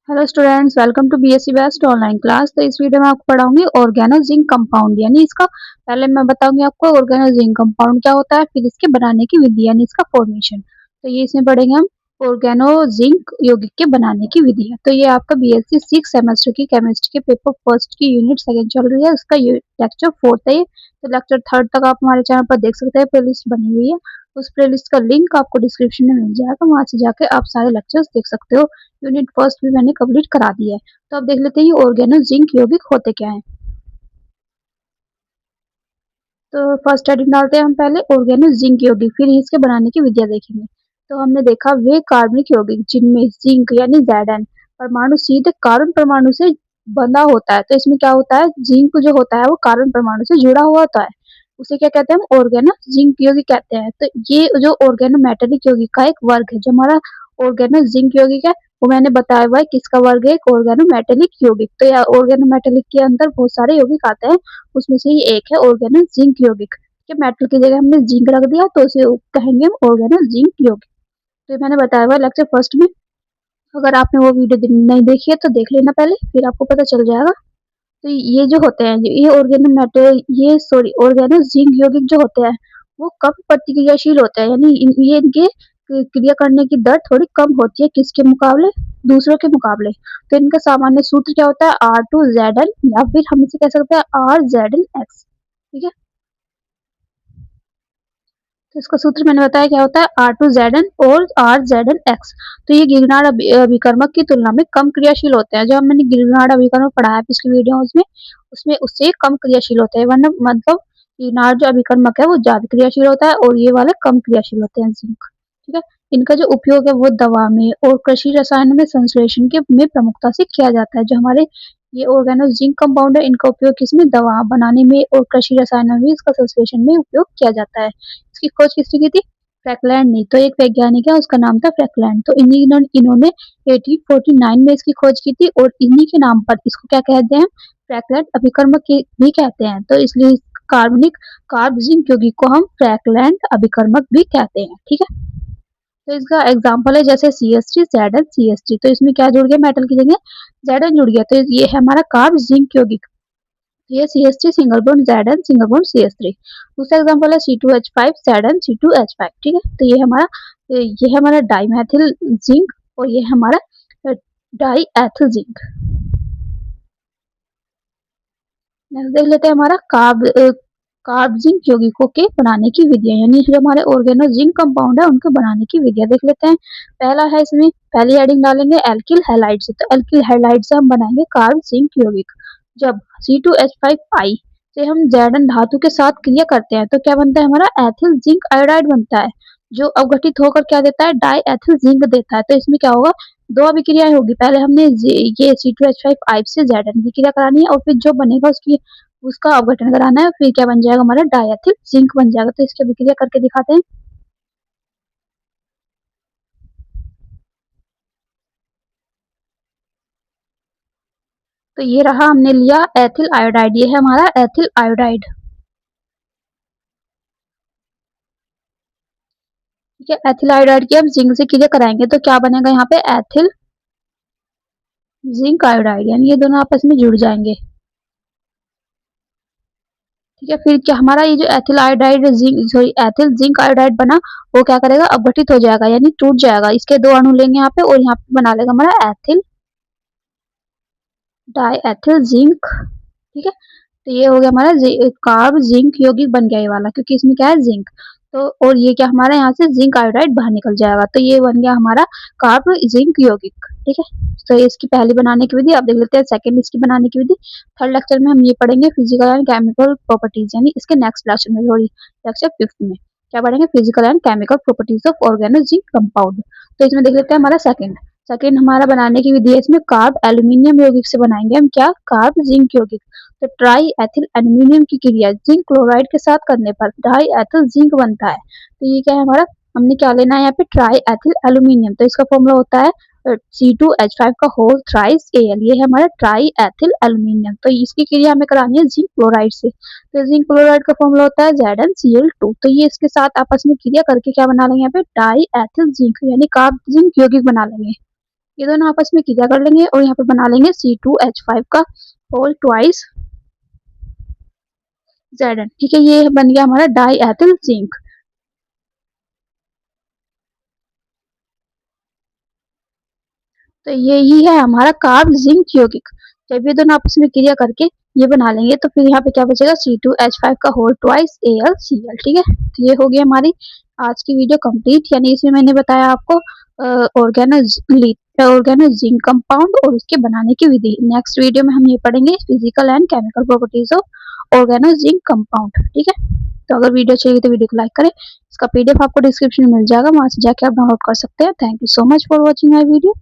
Hello students, welcome to BSc best online class. तो इस video में आपको पढ़ाऊंगी ऑर्गेनो जिंक कंपाउंड, यानी इसका पहले मैं बताऊंगी आपको ऑर्गेनो जिंक कंपाउंड क्या होता है, फिर इसके बनाने की विधि यानी इसका फॉर्मेशन। तो ये इसमें पढ़ेंगे हम ऑर्गेनो जिंक यौगिक के बनाने की विधि है। तो ये आपका बीएससी 6 सेमेस्टर की केमिस्ट्री के पेपर फर्स्ट की यूनिट सेकंड चल रही है, उसका लेक्चर 4 है। तो लेक्चर 3 तक आप हमारे चैनल पर देख सकते हैं, प्लेलिस्ट बनी हुई है। उस प्लेलिस्ट का लिंक आपको डिस्क्रिप्शन में मिल जाएगा, वहां से जाके आप सारे लेक्चर्स देख सकते हो। यूनिट फर्स्ट भी मैंने कंप्लीट करा दी है। तो अब देख लेते हैं ये ऑर्गेनो जिंक यौगिक होते क्या हैं। तो फर्स्ट हेडिंग डालते हैं हम पहले ऑर्गेनो जिंक यौगिक, फिर इसके बनाने की विधियां देखेंगे। तो हमने देखा वे कार्बनिक यौगिक जिनमें जिंक यानी Zn परमाणु सीधे कार्बन परमाणु से बंधा होता है। तो इसमें क्या होता है, जिंक जो होता है वो कार्बन परमाणु से जुड़ा हुआ होता है, उसे क्या कहते हैं हम ऑर्गेनो जिंक यौगिक कहते हैं। तो ये जो ऑर्गेनो मेटेलिक यौगिक का एक वर्ग है, जो हमारा ऑर्गेनो जिंक यौगिक है वो मैंने बताया हुआ है किसका वर्ग है, ऑर्गेनो मेटेलिक यौगिक। तो या ऑर्गेनो मेटेलिक के अंदर बहुत सारे यौगिक आते हैं, उसमें से ही एक है ऑर्गेनो जिंक यौगिक। कि मेटल की जगह हमने जिंक रख दिया तो उसे कहेंगे हम ऑर्गेनो जिंक यौगिक। तो ये मैंने बताया हुआ लेक्चर फर्स्ट में। अगर आपने वो वीडियो नहीं देखी है तो देख लेना पहले, फिर आपको पता चल जाएगा। तो ये जो होते हैं, ये ऑर्गेनो मेटेल ये सॉरी ऑर्गेनो जिंक यौगिक जो होते हैं वो कम प्रतिक्रियाशील होते हैं, यानी ये इनके क्रिया करने की दर थोड़ी कम होती है किसके मुकाबले, दूसरों के मुकाबले। तो इनका सामान्य सूत्र क्या होता है, R2Zn, या फिर हम इसे कह सकते हैं RZnX। ठीक है, तो इसका सूत्र मैंने बताया क्या होता है, R2Zn और RZnX। तो ये गिरनार अभिकर्मक की तुलना में कम क्रियाशील होते हैं। जो मैंने गिरनार अभिकर्मक पढ़ा है पिछली वीडियोस में, उसमें उससे कम क्रियाशील होते हैं, वरना मतलब गिरनार जो अभिकर्मक है वो ज्यादा क्रियाशील होता है और ये वाले कम क्रियाशील होते हैं, जिंक। ठीक है, इनका जो उपयोग है वो दवा में और कृषि रसायन में संश्लेषण के में प्रमुखता से किया जाता है। जो हमारे ये ऑर्गेनो जिंक कंपाउंड है, इनका उपयोग किसमें, दवा बनाने में और कृषि रसायनों में इसका संश्लेषण में उपयोग किया जाता है। इसकी खोज किसने की थी, फ्रैकलैंड ने। तो एक वैज्ञानिक है, उसका नाम था फ्रैकलैंड। तो इन्होंने 1849 में इसकी खोज की थी और इन्हीं के नाम पर इसको क्या कहते हैं, फ्रैकलैंड अभिकर्मक भी कहते हैं। तो इसलिए कार्बनिक कार्ब जिंक यौगिक को हम फ्रैकलैंड अभिकर्मक भी कहते हैं। ठीक है, तो इसका एग्जांपल है जैसे CH3 Zn CH3। तो इसमें क्या जुड़ गया, मेटल की जगह Zn जुड़ गया, तो ये है हमारा कार्ब जिंक यौगिक। ये CH3 single bond Zn single bond CH3। दूसरा एग्जांपल है C2H5 Zn C2H5। ठीक है, तो ये हमारा डाइमेथिल जिंक और ये हमारा डाई एथिल जिंक। नेक्स्ट देख लेते हैं हमारा कार्ब जिंक यौगिकों के बनाने की विधियां, यानी जो हमारे ऑर्गेनो जिंक कंपाउंड है उनके बनाने की विधियां देख लेते हैं। पहला है, इसमें पहली हेडिंग डालेंगे एल्किल हैलाइड से। तो एल्किल हैलाइड से हम बनाएंगे कार्ब जिंक यौगिक। जब C2H5 से हम Zn धातु के साथ क्रिया करते हैं तो क्या बनता है, हमारा एथिल जिंक आयोडाइड बनता है, जो अवगठित होकर क्या देता है, डाई एथिल जिंक देता है। तो इसमें क्या होगा, दो अभिक्रियाएं होगी। पहले हमने ये C2H5 से Zn की क्रिया करानी है और फिर जो बनेगा उसकी उसका अपघटन कराना है, फिर क्या बन जाएगा, हमारा डायथिल जिंक बन जाएगा। तो इसकी अभिक्रिया करके दिखाते हैं। तो ये रहा, हमने लिया एथिल आयोडाइड, ये है हमारा एथिल आयोडाइड। ठीक है, एथिल आयोडाइड की हम जिंक से क्रिया कराएंगे तो क्या बनेगा यहाँ पे, एथिल जिंक आयोडाइड, यानी ये दोनों आपस में जुड़ जाएंगे। ठीक है, फिर क्या हमारा ये जो ethyl iodide zinc sorry ethyl zinc iodide बना, वो क्या करेगा, अपघटित हो जाएगा यानी टूट जाएगा। इसके दो अणु लेंगे यहाँ पे और यहाँ पे बना लेगा हमारा एथिल डाईएथिल जिंक। ठीक है, तो ये हो गया हमारा कार्ब जिंक यौगिक बन गया ये वाला, क्योंकि इसमें क्या है, जिंक। तो और ये क्या, हमारा यहाँ से जिंक आयोडाइड बाहर निकल जाएगा, तो ये बन गया हमारा कार्ब जिंक यौगिक। ठीक है, तो इसकी पहली बनाने की विधि आप देख लेते हैं। सेकंड इसकी बनाने की विधि थर्ड लेक्चर में हम ये पढ़ेंगे, फिजिकल एंड केमिकल प्रॉपर्टीज, यानी इसके नेक्स्ट लेक्चर में, सॉरी लेक्चर 5th में क्या पढ़ेंगे, physical and chemical properties of organo zinc compound. तो इसमें देख लेते हैं हमारा सेकंड सेकंड हमारा बनाने की विधि है, इसमें कार्ब एल्यूमिनियम यौगिक से बनाएंगे हम क्या, कार्ब जिंक यौगिक। तो ट्राई एथिल एल्यूमिनियम की क्रिया जिंक क्लोराइड के साथ करने पर डाई एथिल जिंक बनता है। तो ये क्या है हमारा, हमने क्या लेना है यहाँ पे, ट्राई एथिल एल्यूमिनियम। तो इसका फॉर्मूला होता है C2H5 का होल थ्राइस Al, ये है हमारा ट्राई एथिल एल्यूमिनियम। तो इसकी क्रिया हमें करानी है जिंक क्लोराइड से। तो जिंक क्लोराइड का फॉर्मूला होता है ZnCl2। तो ये इसके साथ आपस में क्रिया करके क्या बना लेंगे, यहाँ पे डाई एथिल जिंक यानी कार्ब जिंक यौगिक बना लेंगे। ये दोनों आपस में क्रिया कर लेंगे और यहाँ पे बना लेंगे C2H5 का होल ट्वाइस Zn। ठीक है, ये बन गया हमारा डाई एथिल जिंक। तो यही है हमारा कार्ब जिंक यौगिक। जब ये दोनों आपस में क्रिया करके ये बना लेंगे तो फिर यहाँ पे क्या बचेगा C2H5 का होल ट्वाइस AlCl। ठीक है, तो ये हो गई हमारी आज की वीडियो कंप्लीट। यानी इसमें मैंने बताया आपको ऑर्गेनो जिंक कंपाउंड और उसके बनाने की विधि। नेक्स्ट वीडियो में हम ये पढ़ेंगे physical and chemical properties of organo zinc compound. ठीक है, तो अगर वीडियो चाहिए तो वीडियो को लाइक करें। इसका PDF आपको डिस्क्रिप्शन में मिल जाएगा, वहां से जाके आप डाउनलोड कर सकते हैं। Thank you so much for watching my video.